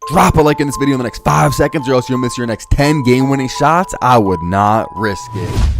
drop a like in this video in the next 5 seconds or else you'll miss your next 10 game-winning shots. I would not risk it.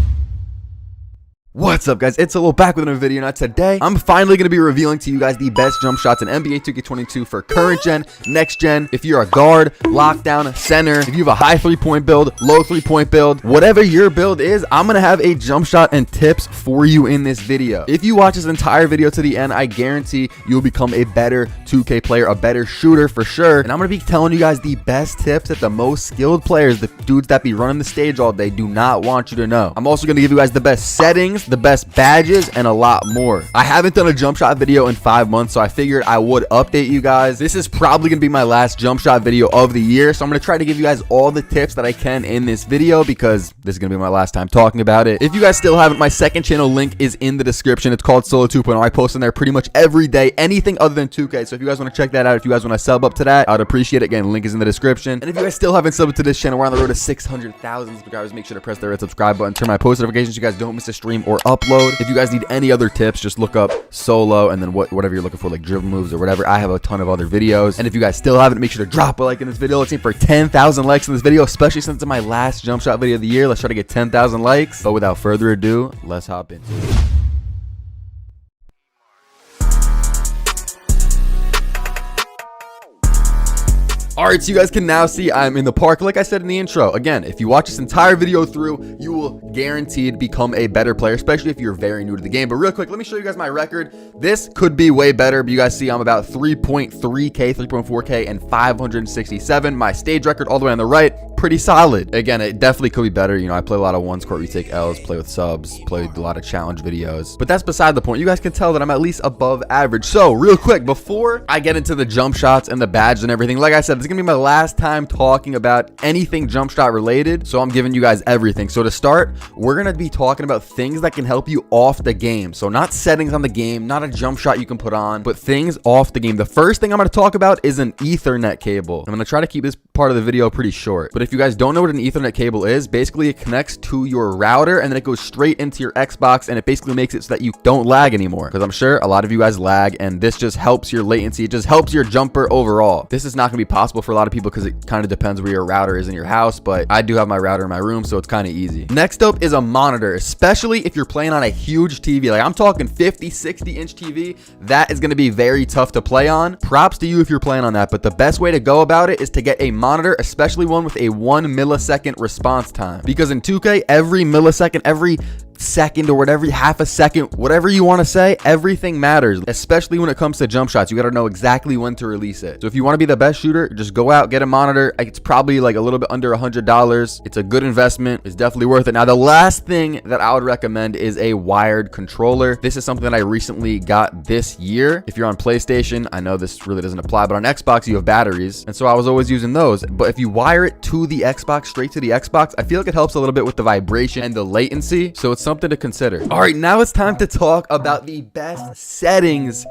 What's up, guys? It's a little back with another video. Now today, I'm finally going to be revealing to you guys the best jump shots in NBA 2K22 for current gen, next gen. If you're a guard, lockdown, center, if you have a high 3-point build, low 3-point build, whatever your build is, I'm going to have a jump shot and tips for you in this video. If you watch this entire video to the end, I guarantee you'll become a better 2K player, a better shooter for sure. And I'm going to be telling you guys the best tips that the most skilled players, the dudes that be running the stage all day, do not want you to know. I'm also going to give you guys the best settings, the best badges, and a lot more. I haven't done a jump shot video in 5 months, so I figured I would update you guys. This is probably gonna be my last jump shot video of the year, so I'm gonna try to give you guys all the tips that I can in this video because this is gonna be my last time talking about it. If you guys still haven't, my second channel link is in the description. It's called Solo 2.0. I post on there pretty much every day, anything other than 2K. So if you guys want to check that out, if you guys want to sub up to that, I'd appreciate it. Again, link is in the description. And if you guys still haven't subbed to this channel, we're on the road to 600,000 subscribers. Make sure to press the red subscribe button, turn my post notifications so you guys don't miss a stream or upload. If you guys need any other tips, just look up Solo and then whatever you're looking for, like dribble moves or whatever. I have a ton of other videos. And if you guys still haven't, make sure to drop a like in this video. Let's aim for 10,000 likes in this video, especially since it's my last jump shot video of the year. Let's try to get 10,000 likes. But without further ado, let's hop into it. Alright, so you guys can now see I'm in the park like I said in the intro. Again, if you watch this entire video through, you will guaranteed become a better player, especially if you're very new to the game. But real quick, let me show you guys my record. This could be way better, but you guys see I'm about 3.3K, 3.4K, and 567. My stage record all the way on the right, pretty solid. Again, it definitely could be better. You know, I play a lot of ones court, we take L's, play with subs, play a lot of challenge videos. But that's beside the point. You guys can tell that I'm at least above average. So, real quick, before I get into the jump shots and the badges and everything, like I said, this is gonna be my last time talking about anything jump shot related, so I'm giving you guys everything. So to start, we're gonna be talking about things that can help you off the game. So not settings on the game, not a jump shot you can put on, but things off the game. The first thing I'm gonna talk about is an Ethernet cable. I'm gonna try to keep this part of the video pretty short, but if you guys don't know what an Ethernet cable is, basically it connects to your router and then it goes straight into your Xbox, and it basically makes it so that you don't lag anymore, because I'm sure a lot of you guys lag, and this just helps your latency. It just helps your jumper overall. This is not gonna be possible for a lot of people because it kind of depends where your router is in your house, but I do have my router in my room, so it's kind of easy. Next up is a monitor, especially if you're playing on a huge TV. Like I'm talking 50, 60-inch TV. That is going to be very tough to play on. Props to you if you're playing on that, but the best way to go about it is to get a monitor, especially one with a 1 millisecond response time, because in 2K, every millisecond, every second, or whatever, half a second, whatever you want to say, everything matters, especially when it comes to jump shots. You got to know exactly when to release it. So if you want to be the best shooter, just go out, get a monitor. It's probably like a little bit under $100. It's a good investment. It's definitely worth it. Now, the last thing that I would recommend is a wired controller. This is something that I recently got this year. If you're on PlayStation, I know this really doesn't apply, but on Xbox, you have batteries, and so I was always using those. But if you wire it to the Xbox, straight to the Xbox, I feel like it helps a little bit with the vibration and the latency, so it's something to consider. All right, now it's time to talk about the best settings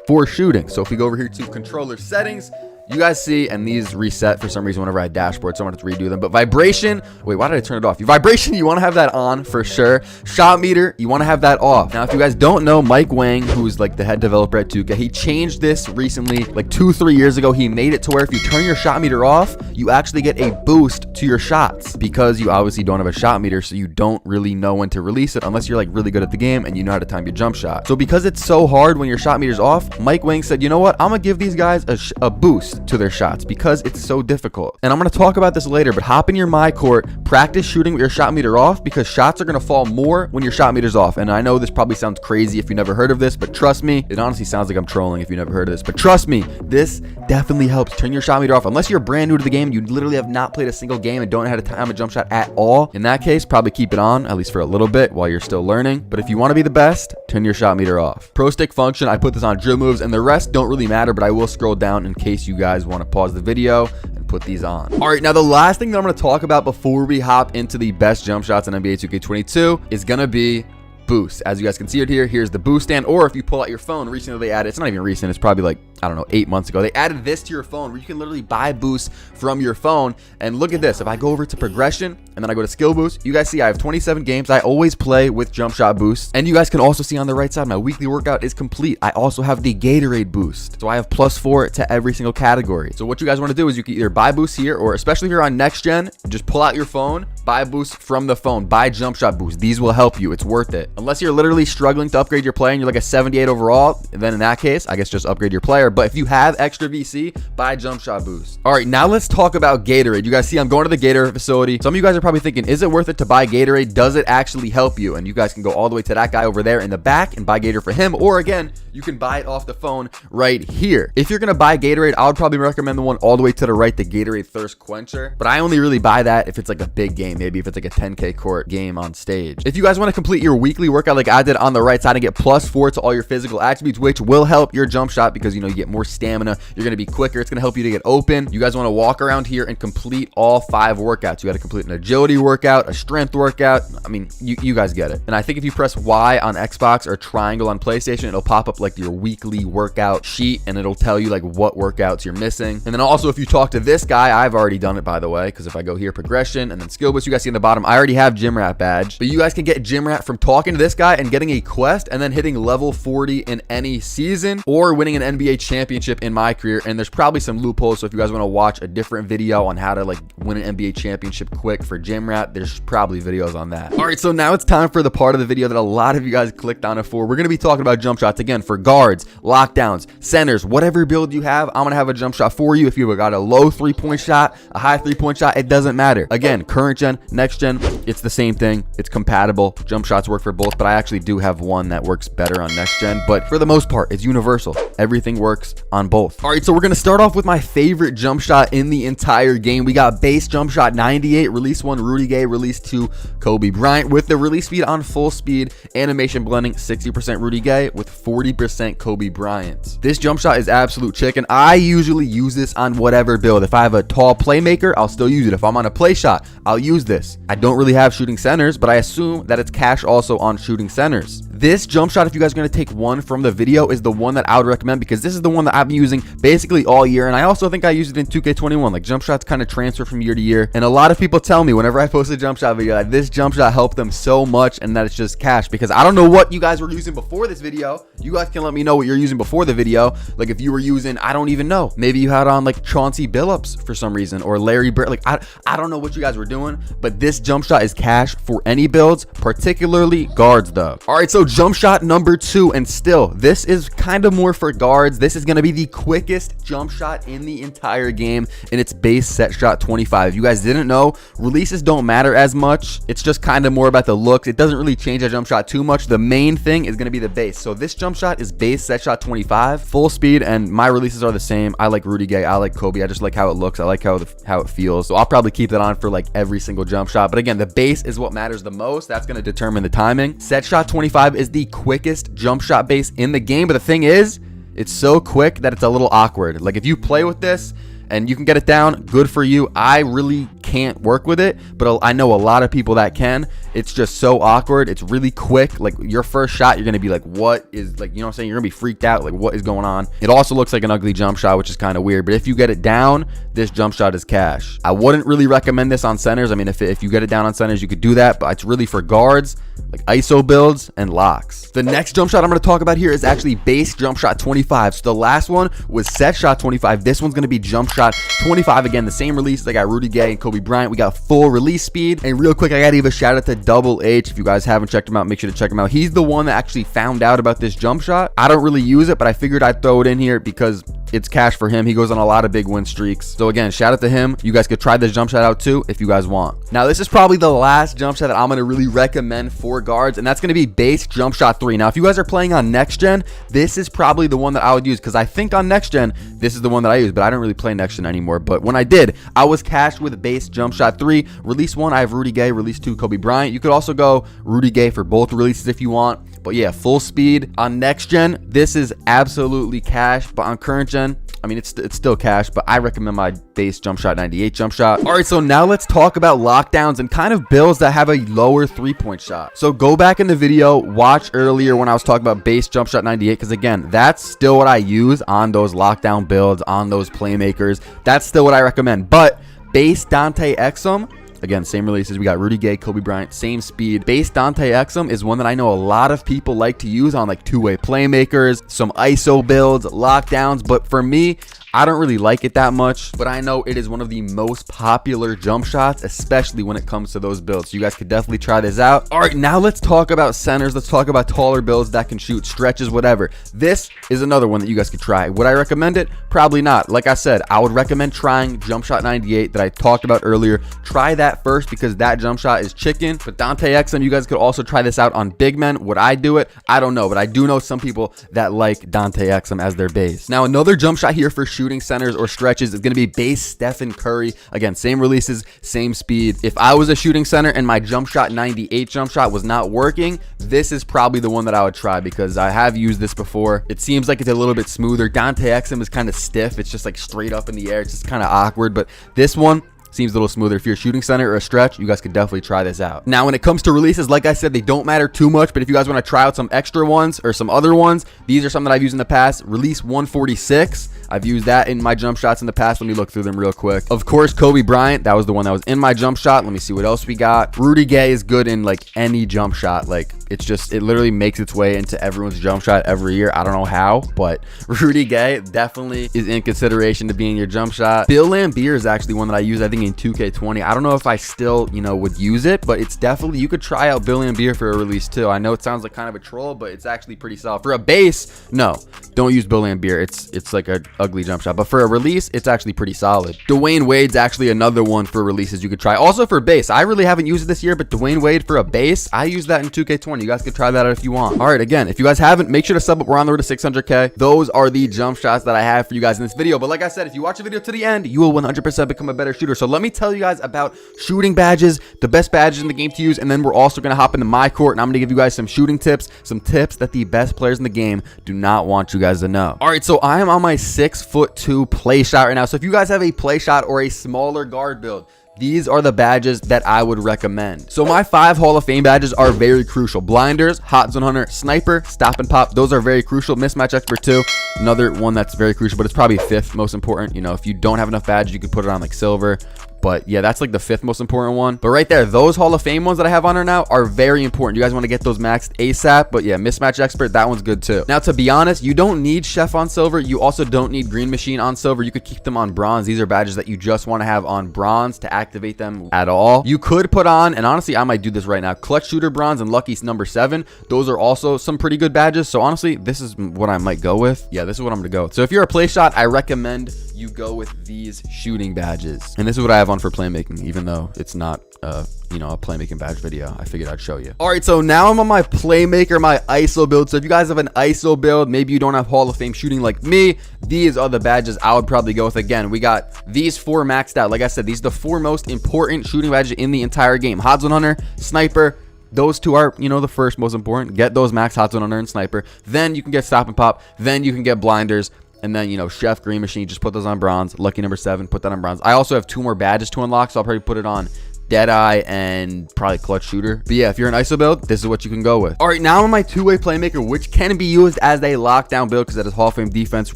for shooting. So if we go over here to controller settings, you guys see, and these reset for some reason whenever I dashboard, so I'm gonna have to redo them. But vibration, wait, why did I turn it off? Your vibration, you want to have that on for sure. Shot meter, you want to have that off. Now, if you guys don't know, Mike Wang, who's like the head developer at 2K, he changed this recently, like 2-3 years ago. He made it to where if you turn your shot meter off, you actually get a boost to your shots, because you obviously don't have a shot meter, so you don't really know when to release it unless you're like really good at the game and you know how to time your jump shot. So because it's so hard when your shot meter's off, Mike Wang said, you know what, I'm gonna give these guys a boost to their shots because it's so difficult. And I'm going to talk about this later, but hop in your my court, practice shooting with your shot meter off, because shots are going to fall more when your shot meter's off. And I know this probably sounds crazy if you never heard of this, but trust me, it honestly sounds like I'm trolling if you never heard of this, but trust me, this definitely helps. Turn your shot meter off. Unless you're brand new to the game, you literally have not played a single game and don't know how to time a jump shot at all. In that case, probably keep it on, at least for a little bit while you're still learning. But if you want to be the best, turn your shot meter off. Pro stick function, I put this on drill moves, and the rest don't really matter, but I will scroll down in case you guys want to pause the video and put these on. All right, now the last thing that I'm going to talk about before we hop into the best jump shots in NBA 2K22 is going to be boost. As you guys can see it here, here's the boost stand, or if you pull out your phone, recently they added, it's not even recent, it's probably like I don't know, 8 months ago. They added this to your phone where you can literally buy boosts from your phone. And look at this. If I go over to progression and then I go to skill boost, you guys see I have 27 games. I always play with jump shot boosts. And you guys can also see on the right side, my weekly workout is complete. I also have the Gatorade boost. So I have +4 to every single category. So what you guys want to do is you can either buy boosts here, or especially if you're on next gen, just pull out your phone, buy boosts from the phone, buy jump shot boosts. These will help you. It's worth it. Unless you're literally struggling to upgrade your player and you're like a 78 overall, then in that case, I guess just upgrade your player. But if you have extra VC, buy jump shot boost. All right, now let's talk about Gatorade. You guys see I'm going to the Gatorade facility. Some of you guys are probably thinking, is it worth it to buy Gatorade? Does it actually help you? And you guys can go all the way to that guy over there in the back and buy Gatorade for him. Or again, you can buy it off the phone right here. If you're gonna buy Gatorade, I would probably recommend the one all the way to the right, the Gatorade Thirst Quencher. But I only really buy that if it's like a big game, maybe if it's like a 10K court game on stage. If you guys want to complete your weekly workout like I did on the right side and get +4 to all your physical attributes, which will help your jump shot because, you know, you get more stamina, you're gonna be quicker, it's gonna help you to get open. You guys want to walk around here and complete all 5 workouts. You got to complete an agility workout, a strength workout. I mean, you guys get it. And I think if you press Y on Xbox or triangle on PlayStation, it'll pop up like your weekly workout sheet and it'll tell you like what workouts you're missing. And then also if you talk to this guy, I've already done it by the way, because if I go here, progression and then skill boost, you guys see in the bottom, I already have gym rat badge, but you guys can get gym rat from talking to this guy and getting a quest and then hitting level 40 in any season or winning an NBA championship in my career. And there's probably some loopholes. So if you guys want to watch a different video on how to like win an NBA championship quick for gym rat, there's probably videos on that. All right, so now it's time for the part of the video that a lot of you guys clicked on it for. We're going to be talking about jump shots again for guards, lockdowns, centers, whatever build you have. I'm going to have a jump shot for you. If you've got a low 3-point shot, a high 3-point shot, it doesn't matter. Again, current gen, next gen, it's the same thing. It's compatible. Jump shots work for both, but I actually do have one that works better on next gen. But for the most part, it's universal. Everything works on both. All right, so we're going to start off with my favorite jump shot in the entire game. We got base jump shot 98, release 1 Rudy Gay, release 2 Kobe Bryant, with the release speed on full speed, animation blending 60% Rudy Gay with 40% Kobe Bryant. This jump shot is absolute chicken. I usually use this on whatever build. If I have a tall playmaker, I'll still use it. If I'm on a play shot, I'll use this. I don't really have shooting centers, but I assume that it's cash also on shooting centers. This jump shot, if you guys are going to take one from the video, is the one that I would recommend because this is the one that I've been using basically all year. And I also think I used it in 2K21. Like jump shots kind of transfer from year to year. And a lot of people tell me whenever I post a jump shot video that this jump shot helped them so much and that it's just cash, because I don't know what you guys were using before this video. You guys can let me know what you're using before the video. Like if you were using, I don't even know, maybe you had on like Chauncey Billups for some reason or Larry Bird. Like I don't know what you guys were doing, but this jump shot is cash for any builds, particularly guards though. All right, so jump shot number 2, and still this is kind of more for guards. This is going to be the quickest jump shot in the entire game, and it's base set shot 25. If you guys didn't know, releases don't matter as much. It's just kind of more about the looks. It doesn't really change a jump shot too much. The main thing is going to be the base. So this jump shot is base set shot 25, full speed, and my releases are the same. I like Rudy Gay, I like Kobe. I just like how it looks. I like how it feels. So I'll probably keep that on for like every single jump shot. But again, the base is what matters the most. That's going to determine the timing. Set shot 25 is the quickest jump shot base in the game, but the thing is, it's so quick that it's a little awkward. Like if you play with this and you can get it down, good for you. I really can't work with it, but I know a lot of people that can. It's just so awkward. It's really quick. Like your first shot, you're going to be like, what is, like, you know what I'm saying? You're going to be freaked out. Like, what is going on? It also looks like an ugly jump shot, which is kind of weird. But if you get it down, this jump shot is cash. I wouldn't really recommend this on centers. I mean, if you get it down on centers, you could do that, but it's really for guards, like ISO builds and locks. The next jump shot I'm going to talk about here is actually base jump shot 25. So the last one was set shot 25. This one's going to be jump shot 25. Again, the same release. I got Rudy Gay and Kobe Bryant. We got full release speed. And real quick, I got to give a shout out to Double H. If you guys haven't checked him out, make sure to check him out. He's the one that actually found out about this jump shot. I don't really use it, but I figured I'd throw it in here because it's cash for him. He goes on a lot of big win streaks. So again, shout out to him. You guys could try this jump shot out too if you guys want. Now, this is probably the last jump shot that I'm going to really recommend for guards, and that's going to be base jump shot 3. Now, if you guys are playing on next gen, this is probably the one that I would use because I think on next gen, this is the one that I use, but I don't really play next gen anymore. But when I did, I was cashed with base jump shot 3. Release 1, I have Rudy Gay. Release 2, Kobe Bryant. You could also go Rudy Gay for both releases if you want. But yeah, full speed. On next gen, this is absolutely cash, but on current gen, I mean, it's still cash, but I recommend my base jump shot 98 jump shot. All right, so now let's talk about lockdowns and kind of builds that have a lower 3-point shot. So go back in the video, watch earlier when I was talking about base jump shot 98, because again, that's still what I use on those lockdown builds, on those playmakers. That's still what I recommend. But base Dante Exum, again, same releases. We got Rudy Gay, Kobe Bryant, same speed. Base Dante Exum is one that I know a lot of people like to use on like two-way playmakers, some ISO builds, lockdowns. But for me, I don't really like it that much, but I know it is one of the most popular jump shots, especially when it comes to those builds. So you guys could definitely try this out. All right, now let's talk about centers. Let's talk about taller builds that can shoot stretches, whatever. This is another one that you guys could try. Would I recommend it? Probably not. Like I said, I would recommend trying jump shot 98 that I talked about earlier. Try that first because that jump shot is chicken. But Dante Exum, you guys could also try this out on big men. Would I do it? I don't know, but I do know some people that like Dante Exum as their base. Now, another jump shot here for shooting centers or stretches is going to be base Stephen Curry. Again, same releases, same speed. If I was a shooting center and my jump shot 98 jump shot was not working, this is probably the one that I would try because I have used this before. It seems like it's a little bit smoother. Dante Exum is kind of stiff. It's just like straight up in the air. It's just kind of awkward, but this one seems a little smoother. If you're a shooting center or a stretch, you guys could definitely try this out. Now, when it comes to releases, like I said, they don't matter too much, but if you guys want to try out some extra ones or some other ones, these are some that I've used in the past. Release 146. I've used that in my jump shots in the past. Let me look through them real quick. Of course, Kobe Bryant. That was the one that was in my jump shot. Let me see what else we got. Rudy Gay is good in like any jump shot. Like it's just, it literally makes its way into everyone's jump shot every year. I don't know how, but Rudy Gay definitely is in consideration to be in your jump shot. Bill Laimbeer is actually one that I use, I think, in 2K20. I don't know if I still, would use it, but it's definitely, you could try out Bill Laimbeer for a release too. I know it sounds like kind of a troll, but it's actually pretty solid. For a base, no, don't use Bill Laimbeer. It's like an ugly jump shot, but for a release, it's actually pretty solid. Dwayne Wade's actually another one for releases you could try. Also for base, I really haven't used it this year, but Dwayne Wade for a base, I use that in 2K20. You guys could try that out if you want. All right, again, if you guys haven't, make sure to sub up. We're on the road to 600K. Those are the jump shots that I have for you guys in this video. But like I said, if you watch the video to the end, you will 100% become a better shooter. So let me tell you guys about shooting badges, the best badges in the game to use, and then we're also going to hop into my court and I'm going to give you guys some shooting tips, some tips that the best players in the game do not want you guys to know. All right, so I am on my 6'2" play shot right now. So if you guys have a play shot or a smaller guard build, these are the badges that I would recommend. So my 5 Hall of Fame badges are very crucial. Blinders, Hot Zone Hunter, Sniper, Stop and Pop. Those are very crucial. Mismatch Expert too, another one that's very crucial, but it's probably 5th most important. If you don't have enough badges, you could put it on like silver. But yeah, that's like the 5th most important one. But right there, those Hall of Fame ones that I have on her now are very important. You guys want to get those maxed ASAP. But yeah, Mismatch Expert, that one's good too. Now, to be honest, you don't need Chef on silver. You also don't need Green Machine on silver. You could keep them on bronze. These are badges that you just want to have on bronze to activate them at all. You could put on, and honestly, I might do this right now, Clutch Shooter bronze and Lucky number 7. Those are also some pretty good badges. So honestly, this is what I might go with. Yeah, this is what I'm going to go with. So if you're a play shot, I recommend you go with these shooting badges. And this is what I have on for playmaking, even though it's not a playmaking badge video. I figured I'd show you. All right, so now I'm on my playmaker, my ISO build. So if you guys have an ISO build, maybe you don't have Hall of Fame shooting like me, these are the badges I would probably go with. Again, we got these 4 maxed out. Like I said, these are the 4 most important shooting badges in the entire game. Hot Zone Hunter, Sniper. Those 2 are, the first most important. Get those max Hot Zone Hunter and Sniper. Then you can get Stop and Pop. Then you can get Blinders. And then, Chef, Green Machine, just put those on bronze. Lucky number 7, put that on bronze. I also have 2 more badges to unlock, so I'll probably put it on Deadeye and probably Clutch Shooter. But yeah, if you're an ISO build, this is what you can go with. All right, now I'm on my 2-way playmaker, which can be used as a lockdown build because that is Hall of Fame defense,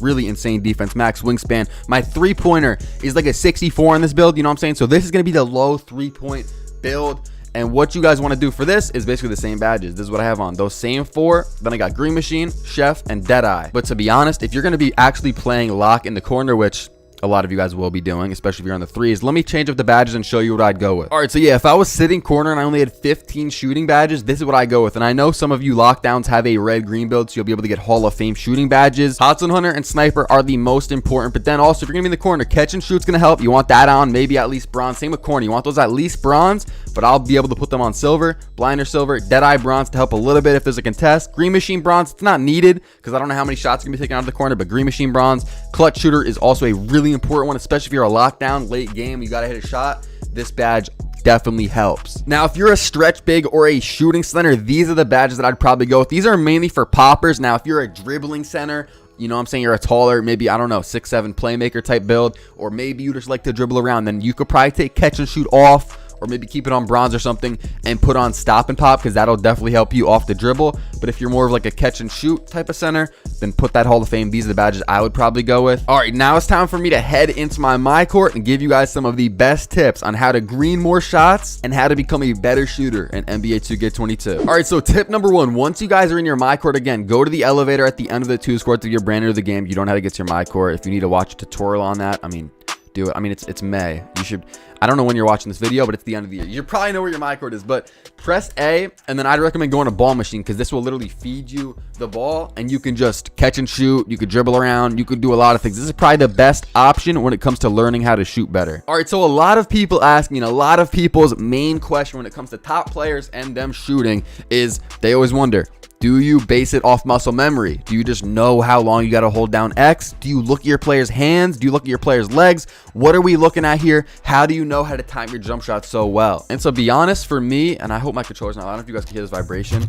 really insane defense, max wingspan. My 3-pointer is like a 64 in this build, you know what I'm saying? So this is going to be the low 3-point build. And what you guys want to do for this is basically the same badges. This is what I have on. Those same 4. Then I got Green Machine, Chef, and Deadeye. But to be honest, if you're going to be actually playing lock in the corner, which a lot of you guys will be doing, especially if you're on the 3s, let me change up the badges and show you what I'd go with. All right, so yeah, if I was sitting corner and I only had 15 shooting badges, this is what I go with. And I know some of you lockdowns have a red-green build, so you'll be able to get Hall of Fame shooting badges. Hot Zone Hunter and Sniper are the most important, but then also if you're gonna be in the corner, catch and shoot's gonna help. You want that on, maybe at least bronze. Same with corner, you want those at least bronze, but I'll be able to put them on silver, Blinder silver, Deadeye bronze to help a little bit if there's a contest. Green Machine bronze, it's not needed because I don't know how many shots are gonna be taken out of the corner, but Green Machine bronze. Clutch Shooter is also a really important one, especially if you're a lockdown late game, you got to hit a shot. This badge definitely helps. Now, if you're a stretch big or a shooting center, these are the badges that I'd probably go with. These are mainly for poppers. Now, if you're a dribbling center, you know what I'm saying, you're a taller, maybe, I don't know, 6'7" playmaker type build, or maybe you just like to dribble around, then you could probably take catch and shoot off, or maybe keep it on bronze or something and put on stop and pop, because that'll definitely help you off the dribble. But if you're more of like a catch and shoot type of center, then put that Hall of Fame. These are the badges I would probably go with. All right, now it's time for me to head into my court and give you guys some of the best tips on how to green more shots and how to become a better shooter in NBA 2K22. All right, so tip number 1, once you guys are in your court, again, go to the elevator at the end of the 2 courts if you're brand new to the game. You don't know how to get to your court. If you need to watch a tutorial on that, I mean, do it. I mean, it's May. You should, I don't know when you're watching this video, but it's the end of the year. You should probably know where your court is, but press A, and then I'd recommend going to ball machine, because this will literally feed you the ball and you can just catch and shoot. You could dribble around. You could do a lot of things. This is probably the best option when it comes to learning how to shoot better. All right, so a lot of people ask me, and a lot of people's main question when it comes to top players and them shooting is they always wonder, do you base it off muscle memory? Do you just know how long you got to hold down X? Do you look at your player's hands? Do you look at your player's legs? What are we looking at here? How do you know how to time your jump shot so well? And so be honest, for me, and I hope my controller's not, I don't know if you guys can hear this vibration.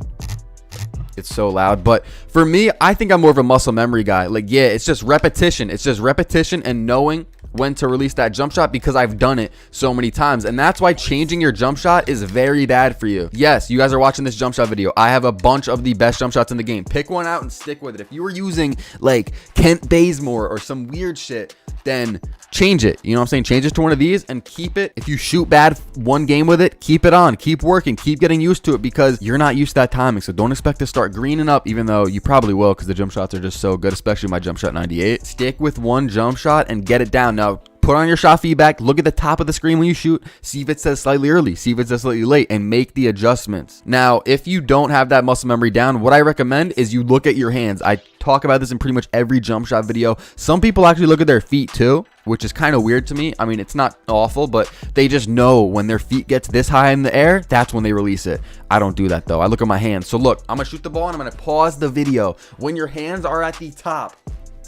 It's so loud, but for me, I think I'm more of a muscle memory guy. Like, yeah, it's just repetition. It's just repetition and knowing when to release that jump shot, because I've done it so many times. And that's why changing your jump shot is very bad for you. Yes, you guys are watching this jump shot video. I have a bunch of the best jump shots in the game. Pick one out and stick with it. If you were using like Kent Bazemore or some weird shit, then change it. You know what I'm saying? Change it to one of these and keep it. If you shoot bad one game with it, keep it on, keep working, keep getting used to it, because you're not used to that timing. So don't expect to start greening up, even though you probably will, because the jump shots are just so good, especially my jump shot 98. Stick with one jump shot and get it down. Now, put on your shot feedback, look at the top of the screen when you shoot, see if it says slightly early, see if it says slightly late, and make the adjustments. Now, if you don't have that muscle memory down, what I recommend is you look at your hands. I talk about this in pretty much every jump shot video. Some people actually look at their feet too, which is kind of weird to me. I mean, it's not awful, but they just know when their feet gets this high in the air, that's when they release it. I don't do that though. I look at my hands. So look, I'm gonna shoot the ball and I'm gonna pause the video. When your hands are at the top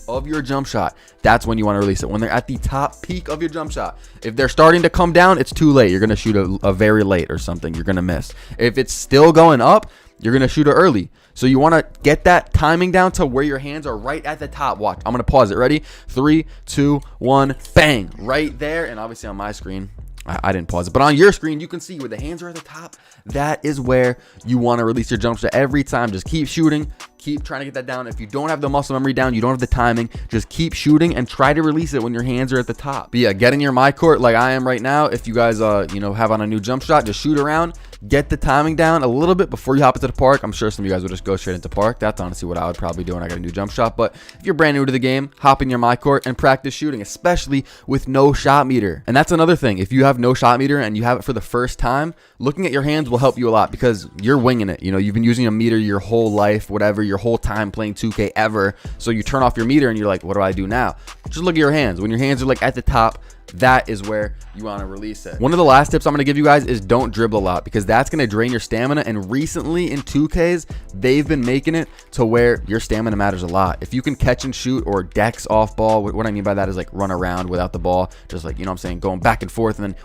of your jump shot, that's when you want to release it. When they're at the top peak of your jump shot, if they're starting to come down, it's too late. You're going to shoot a very late or something. You're going to miss. If it's still going up, you're going to shoot it early. So you want to get that timing down to where your hands are right at the top. Watch, I'm going to pause it. Ready? 3, 2, 1, bang, right there. And obviously on my screen, I didn't pause it, but on your screen, you can see where the hands are at the top. That is where you want to release your jump shot every time. Just keep shooting, keep trying to get that down. If you don't have the muscle memory down, you don't have the timing, just keep shooting and try to release it when your hands are at the top. But yeah, get in your court like I am right now. If you guys, have on a new jump shot, just shoot around, get the timing down a little bit before you hop into the park. I'm sure some of you guys would just go straight into park. That's honestly what I would probably do when I got a new jump shot. But if you're brand new to the game, hop in your court and practice shooting, especially with no shot meter. And that's another thing. If you have no shot meter and you have it for the first time, looking at your hands will help you a lot, because you're winging it. You know, you've been using a meter your whole life, whatever, your whole time playing 2K ever. So you turn off your meter and you're like, what do I do now? Just look at your hands. When your hands are like at the top, that is where you want to release it. One of the last tips I'm going to give you guys is don't dribble a lot, because that's going to drain your stamina. And recently in 2Ks, they've been making it to where your stamina matters a lot. If you can catch and shoot or dex off ball, what I mean by that is like run around without the ball, just like, you know what I'm saying, going back and forth, and then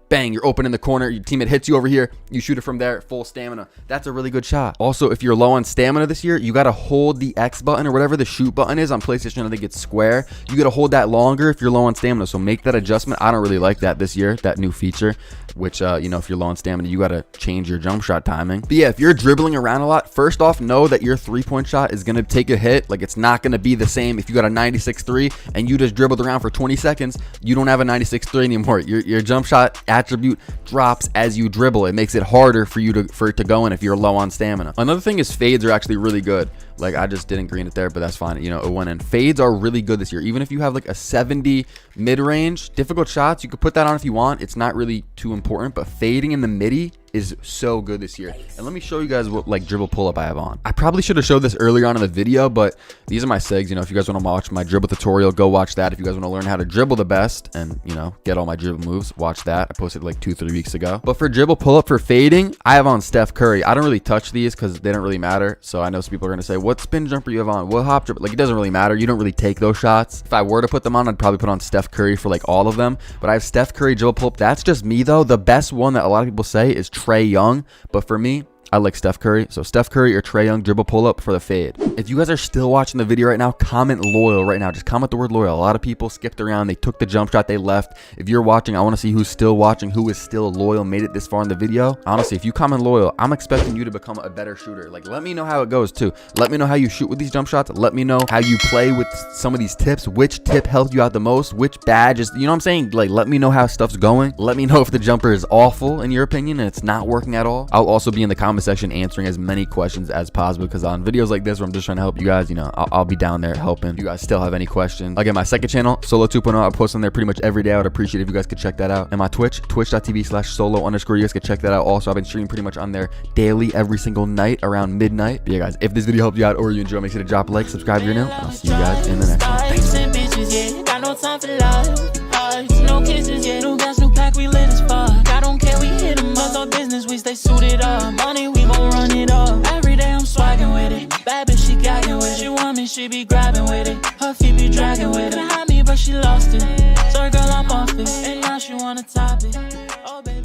bang, you're open in the corner, your teammate hits you over here, you shoot it from there, full stamina. That's a really good shot. Also, if you're low on stamina this year, you got to hold the X button or whatever the shoot button is on PlayStation. I think it's square. You got to hold that longer if you're low on stamina, so make that adjustment. I don't really like that this year, that new feature, which, if you're low on stamina, you got to change your jump shot timing. But yeah, if you're dribbling around a lot, first off, know that your three-point shot is going to take a hit. Like, it's not going to be the same. If you got a 96.3 and you just dribbled around for 20 seconds, you don't have a 96.3 anymore. Your jump shot attribute drops as you dribble. It makes it harder for it to go in if you're low on stamina. Another thing is fades are actually really good. Like, I just didn't green it there, but that's fine. It went in. Fades are really good this year. Even if you have like a 70 mid-range, difficult shots, you could put that on if you want. It's not really too important, but fading in the midi is so good this year. And let me show you guys what like dribble pull-up I have on. I probably should have showed this earlier on in the video, but these are my segs. If you guys want to watch my dribble tutorial, go watch that. If you guys want to learn how to dribble the best and, get all my dribble moves, watch that. I posted like 2-3 weeks ago. But for dribble pull-up for fading, I have on Steph Curry. I don't really touch these because they don't really matter. So I know some people are going to say, what spin jumper you have on, what hop jumper. Like, it doesn't really matter. You don't really take those shots. If I were to put them on, I'd probably put on Steph Curry for like all of them. But I have Steph Curry, dribble pull up. That's just me though. The best one that a lot of people say is Trae Young, but for me, I like Steph Curry. So Steph Curry or Trae Young dribble pull up for the fade. If you guys are still watching the video right now, comment loyal right now. Just comment the word loyal. A lot of people skipped around. They took the jump shot. They left. If you're watching, I want to see who's still watching, who is still loyal, made it this far in the video. Honestly, if you comment loyal, I'm expecting you to become a better shooter. Like, let me know how it goes too. Let me know how you shoot with these jump shots. Let me know how you play with some of these tips. Which tip helped you out the most? Which badge is, you know what I'm saying? Like, let me know how stuff's going. Let me know if the jumper is awful in your opinion and it's not working at all. I'll also be in the comment section answering as many questions as possible, because on videos like this where I'm just trying to help you guys, you know, I'll be down there helping. If you guys still have any questions, again, my second channel, Solo 2.0, I post on there pretty much every day. I would appreciate if you guys could check that out. And my Twitch, twitch.tv/solo_, you guys could check that out also. I've been streaming pretty much on there daily, every single night around midnight. But yeah, guys, if this video helped you out or you enjoy, make sure to drop a like, subscribe if you're new, and I'll see you guys in the next one. Thanks. Got no time for love, no kisses, yeah, no gas, no pack, we lit as fuck. I don't care, we hit them up, our business, we stay suited up. Money, we gon' run it up. Every day I'm swagging with it. Bad bitch, she gagging with it. She want me, she be grabbing with it. Her feet be dragging with it. Behind me, but she lost it. Sorry, girl, I'm off it. And now she wanna top it. Oh, baby.